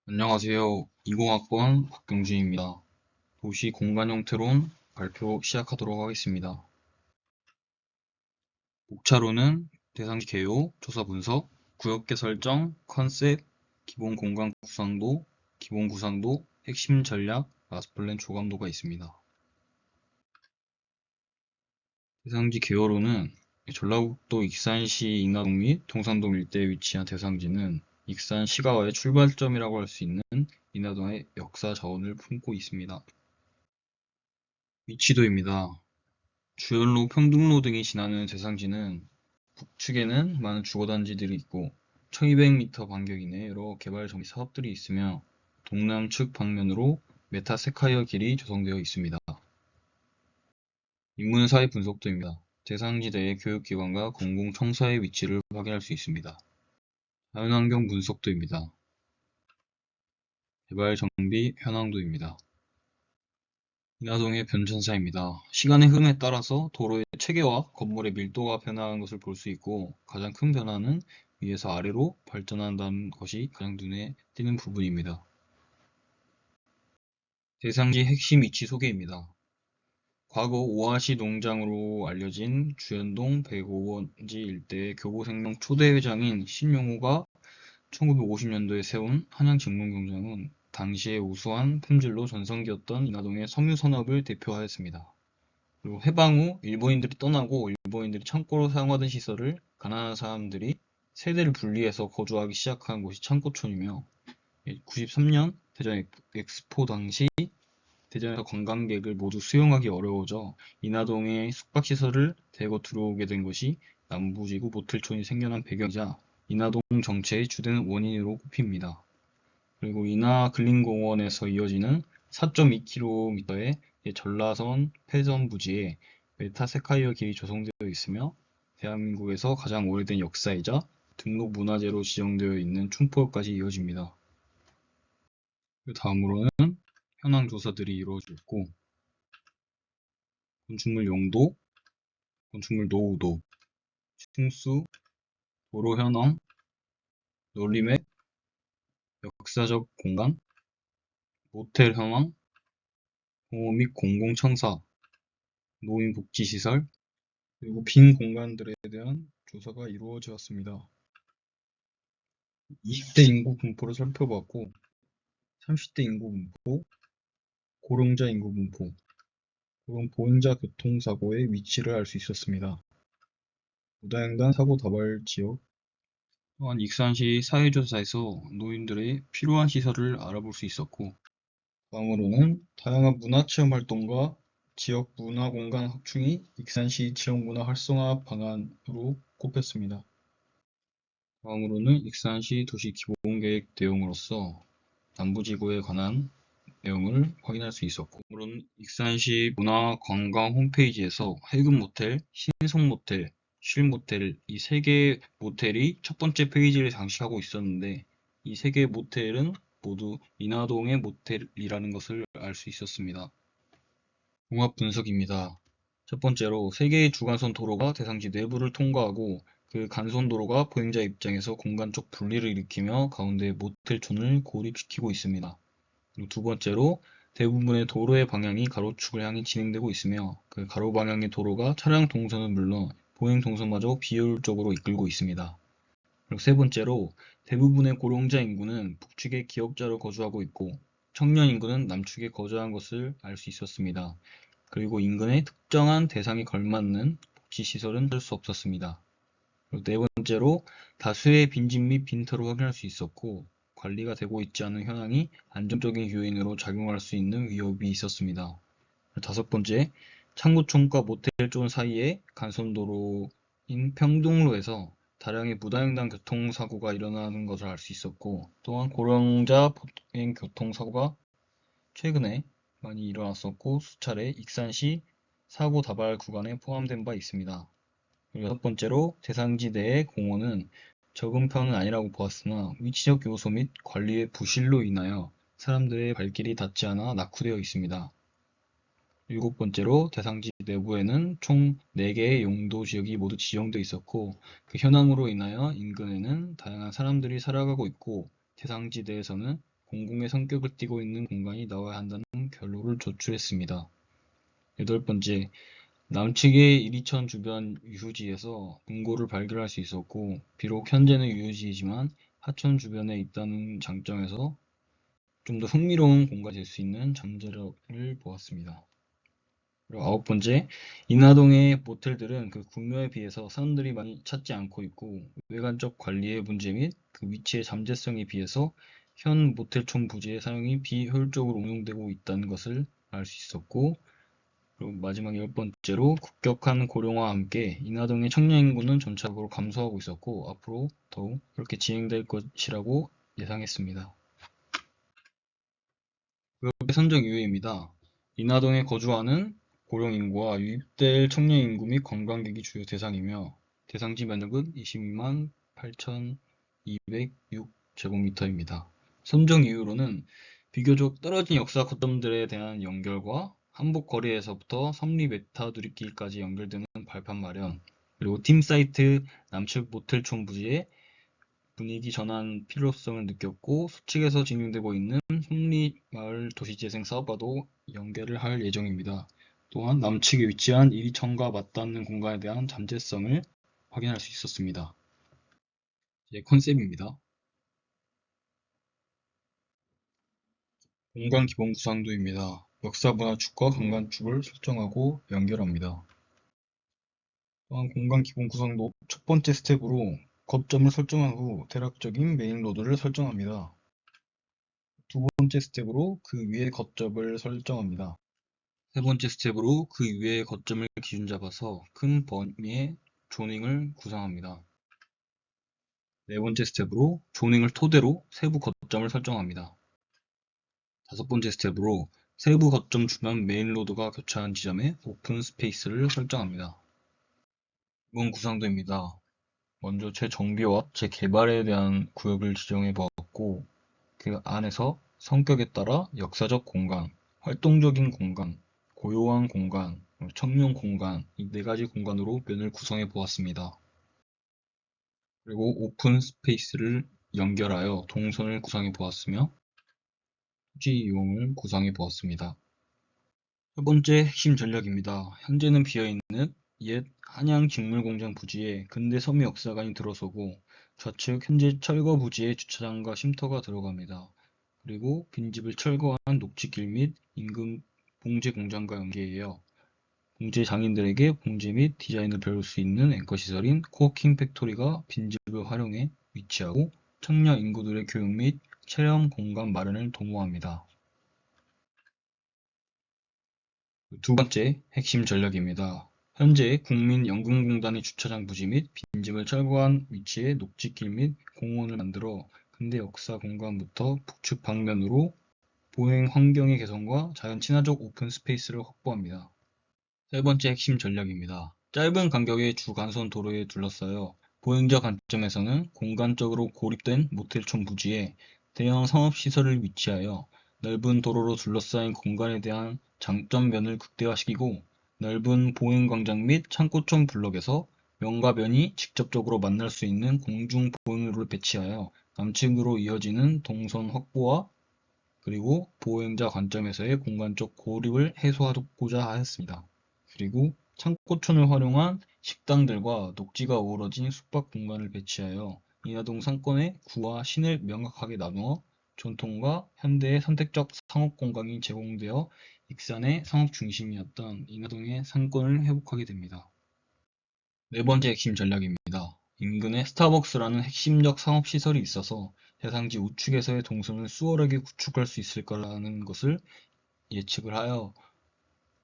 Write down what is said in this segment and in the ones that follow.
안녕하세요. 20학번 박경준입니다. 도시 공간 형태론 발표 시작하도록 하겠습니다. 목차로는 대상지 개요, 조사 분석, 구역계 설정, 컨셉, 기본 공간 구상도, 기본 구상도, 핵심 전략, 마스플랜 조감도가 있습니다. 대상지 개요로는 전라북도 익산시 인하동 및 동산동 일대에 위치한 대상지는 익산 시가와의 출발점이라고 할 수 있는 인하동의 역사 자원을 품고 있습니다. 위치도입니다. 주연로, 평등로 등이 지나는 대상지는 북측에는 많은 주거단지들이 있고 1200m 간격 이내에 여러 개발 정비 사업들이 있으며 동남측 방면으로 메타세카이어 길이 조성되어 있습니다. 인문사회 분석도입니다. 대상지 내의 교육기관과 공공청사의 위치를 확인할 수 있습니다. 자연환경 분석도입니다. 개발 정비 현황도입니다. 인하동의 변천사입니다. 시간의 흐름에 따라서 도로의 체계와 건물의 밀도가 변화한 것을 볼 수 있고 가장 큰 변화는 위에서 아래로 발전한다는 것이 가장 눈에 띄는 부분입니다. 대상지 핵심 위치 소개입니다. 과거 오아시 농장으로 알려진 주연동 105번지 일대의 교보생명 초대 회장인 신용호가 1950년도에 세운 한양직문공장은 당시의 우수한 품질로 전성기였던 인하동의 섬유산업을 대표하였습니다. 그리고 해방 후 일본인들이 떠나고 일본인들이 창고로 사용하던 시설을 가난한 사람들이 세대를 분리해서 거주하기 시작한 곳이 창고촌이며 93년 대전 엑스포 당시 대전에서 관광객을 모두 수용하기 어려워져 인하동에 숙박시설을 대거 들어오게 된 것이 남부지구 모텔촌이 생겨난 배경이자 인하동 정체의 주된 원인으로 꼽힙니다. 그리고 인하 근린공원에서 이어지는 4.2km의 전라선 폐전 부지에 메타세카이어 길이 조성되어 있으며 대한민국에서 가장 오래된 역사이자 등록 문화재로 지정되어 있는 춘포역까지 이어집니다. 그 다음으로는 현황 조사들이 이루어졌고 건축물 용도, 건축물 노후도, 층수, 도로 현황, 논리맵, 역사적 공간, 모텔 현황, 공업 및 공공청사, 노인복지시설, 그리고 빈 공간들에 대한 조사가 이루어졌습니다. 20대 인구 분포를 살펴봤고 30대 인구 분포, 고령자 인구 분포, 그리고 보행자 교통사고의 위치를 알 수 있었습니다. 무단횡단 사고 다발 지역, 또한 익산시 사회조사에서 노인들의 필요한 시설을 알아볼 수 있었고 다음으로는 다양한 문화체험 활동과 지역 문화공간 확충이 익산시 지역문화 활성화 방안으로 꼽혔습니다. 다음으로는 익산시 도시 기본계획 내용으로서 남부지구에 관한 내용을 확인할 수 있었고, 다음으로는 익산시 문화관광 홈페이지에서 해금 모텔, 신성 모텔, 쉴 모텔 이 세 개의 모텔이 첫 번째 페이지를 장식하고 있었는데 이 세 개의 모텔은 모두 인하동의 모텔이라는 것을 알 수 있었습니다. 종합 분석입니다. 첫 번째로 세 개의 주간선 도로가 대상지 내부를 통과하고 그 간선 도로가 보행자 입장에서 공간적 분리를 일으키며 가운데 모텔촌을 고립시키고 있습니다. 그리고 두 번째로 대부분의 도로의 방향이 가로축을 향해 진행되고 있으며 그 가로 방향의 도로가 차량 동선은 물론 보행 동선마저 비효율적으로 이끌고 있습니다. 그리고 세 번째로 대부분의 고령자 인구는 북측에 기역자로 거주하고 있고 청년 인구는 남측에 거주한 것을 알 수 있었습니다. 그리고 인근의 특정한 대상에 걸맞는 복지시설은 찾을 수 없었습니다. 그리고 네 번째로 다수의 빈집 및 빈터를 확인할 수 있었고 관리가 되고 있지 않은 현황이 안정적인 요인으로 작용할 수 있는 위협이 있었습니다. 다섯 번째, 창구촌과 모텔존 사이의 간선도로인 평등로에서 다량의 무단횡단 교통사고가 일어나는 것을 알 수 있었고 또한 고령자 보행 교통사고가 최근에 많이 일어났었고 수차례 익산시 사고 다발 구간에 포함된 바 있습니다. 그리고 여섯 번째로 대상지 내의 공원은 적은 편은 아니라고 보았으나 위치적 요소 및 관리의 부실로 인하여 사람들의 발길이 닿지 않아 낙후되어 있습니다. 일곱 번째로 대상지 내부에는 총 4개의 용도 지역이 모두 지정되어 있었고 그 현황으로 인하여 인근에는 다양한 사람들이 살아가고 있고 대상지 내에서는 공공의 성격을 띠고 있는 공간이 나와야 한다는 결론을 도출했습니다. 8번째, 남측의 이리천 주변 유후지에서 금고를 발견할 수 있었고, 비록 현재는 유후지이지만 하천 주변에 있다는 장점에서 좀 더 흥미로운 공간이 될 수 있는 잠재력을 보았습니다. 그리고 9번째, 인하동의 모텔들은 그 구묘에 비해서 사람들이 많이 찾지 않고 있고, 외관적 관리의 문제 및 그 위치의 잠재성에 비해서 현 모텔촌 부지의 사용이 비효율적으로 운용되고 있다는 것을 알 수 있었고, 그리고 마지막 10번째로 급격한 고령화와 함께 인하동의 청년 인구는 점차적으로 감소하고 있었고, 앞으로 더욱 그렇게 진행될 것이라고 예상했습니다. 그룹의 선정 이유입니다. 인하동에 거주하는 고령인구와 유입될 청년인구 및 관광객이 주요 대상이며 대상지 면적은 22만 8,206제곱미터입니다. 선정 이유로는 비교적 떨어진 역사 거점들에 대한 연결과 한복 거리에서부터 삼리 메타 누리길까지 연결되는 발판 마련, 그리고 팀 사이트 남측 모텔촌 부지에 분위기 전환 필요성을 느꼈고, 수측에서 진행되고 있는 삼리마을 도시재생 사업과도 연계를 할 예정입니다. 또한 남측에 위치한 이리천과 맞닿는 공간에 대한 잠재성을 확인할 수 있었습니다. 이제 컨셉입니다. 공간 기본 구상도입니다. 역사문화축과 관광축을 설정하고 연결합니다. 또한 공간 기본 구성도 첫 번째 스텝으로 거점을 설정한 후 대략적인 메인 로드를 설정합니다. 두 번째 스텝으로 그 위에 거점을 설정합니다. 세 번째 스텝으로 그 위에 거점을 기준 잡아서 큰 범위의 조닝을 구상합니다. 네 번째 스텝으로 조닝을 토대로 세부 거점을 설정합니다. 다섯 번째 스텝으로 세부 거점 주변 메인 로드가 교차한 지점에 오픈 스페이스를 설정합니다. 이번 구상도입니다. 먼저 재정비와 재개발에 대한 구역을 지정해 보았고, 그 안에서 성격에 따라 역사적 공간, 활동적인 공간, 고요한 공간, 청년 공간, 이 네 가지 공간으로 면을 구성해 보았습니다. 그리고 오픈 스페이스를 연결하여 동선을 구성해 보았으며 토지 이용을 구성해 보았습니다. 첫 번째 핵심 전략입니다. 현재는 비어있는 옛 한양직물공장 부지에 근대 섬유 역사관이 들어서고, 좌측 현재 철거 부지에 주차장과 쉼터가 들어갑니다. 그리고 빈집을 철거한 녹지길 및 인근 봉제 공장과 연계해요. 봉제 장인들에게 봉제 및 디자인을 배울 수 있는 앵커 시설인 코워킹 팩토리가 빈집을 활용해 위치하고, 청년 인구들의 교육 및 체험 공간 마련을 도모합니다. 두 번째 핵심 전략입니다. 현재 국민연금공단의 주차장 부지 및 빈집을 철거한 위치에 녹지길 및 공원을 만들어 근대 역사 공간부터 북측 방면으로 보행 환경의 개선과 자연 친화적 오픈 스페이스를 확보합니다. 세 번째 핵심 전략입니다. 짧은 간격의 주 간선 도로에 둘러싸여 보행자 관점에서는 공간적으로 고립된 모텔촌 부지에 대형 상업시설을 위치하여 넓은 도로로 둘러싸인 공간에 대한 장점면을 극대화시키고, 넓은 보행광장 및 창고촌 블록에서 면과 면이 직접적으로 만날 수 있는 공중 보행로를 배치하여 남측으로 이어지는 동선 확보와 그리고 보행자 관점에서의 공간적 고립을 해소하고자 하였습니다. 그리고 창고촌을 활용한 식당들과 녹지가 어우러진 숙박 공간을 배치하여 인하동 상권의 구와 신을 명확하게 나누어 전통과 현대의 선택적 상업 공간이 제공되어 익산의 상업 중심이었던 인하동의 상권을 회복하게 됩니다. 네 번째 핵심 전략입니다. 인근에 스타벅스라는 핵심적 상업시설이 있어서 대상지 우측에서의 동선을 수월하게 구축할 수 있을 거라는 것을 예측을 하여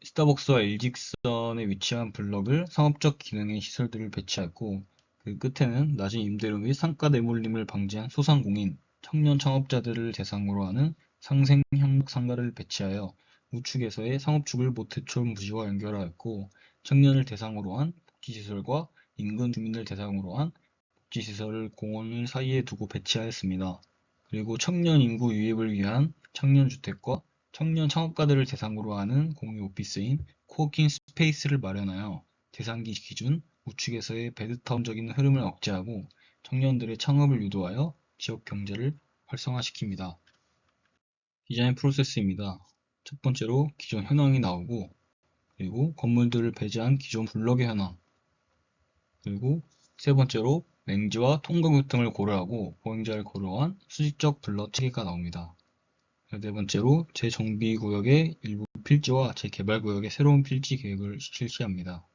스타벅스와 일직선에 위치한 블럭을 상업적 기능의 시설들을 배치했고, 그 끝에는 낮은 임대료 및 상가 내몰림을 방지한 소상공인, 청년 창업자들을 대상으로 하는 상생협력 상가를 배치하여 우측에서의 상업축을 모태촌 부지와 연결하였고, 청년을 대상으로 한 복지시설과 인근 주민을 대상으로 한 복지시설을 공원 사이에 두고 배치하였습니다. 그리고 청년 인구 유입을 위한 청년주택과 청년 창업가들을 대상으로 하는 공유 오피스인 코워킹 스페이스를 마련하여 대상지 기준 우측에서의 베드타운적인 흐름을 억제하고 청년들의 창업을 유도하여 지역 경제를 활성화시킵니다. 디자인 프로세스입니다. 첫 번째로 기존 현황이 나오고, 그리고 건물들을 배제한 기존 블럭의 현황, 그리고 세 번째로 랭지와 통과구 등을 고려하고 보행자를 고려한 수직적 블럭 체계가 나옵니다. 네 번째로 재정비구역의 일부 필지와 재개발구역의 새로운 필지 계획을 실시합니다.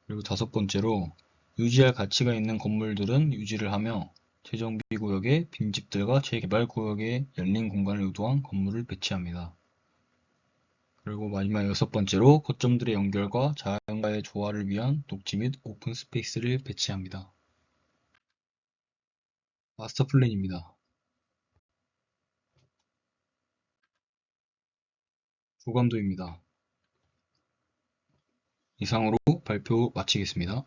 그리고 다섯 번째로 유지할 가치가 있는 건물들은 유지를 하며 재정비구역의 빈집들과 재개발구역의 열린 공간을 의도한 건물을 배치합니다. 그리고 마지막 여섯 번째로 거점들의 연결과 자연과의 조화를 위한 녹지 및 오픈 스페이스를 배치합니다. 마스터 플랜입니다. 조감도입니다. 이상으로 발표 마치겠습니다.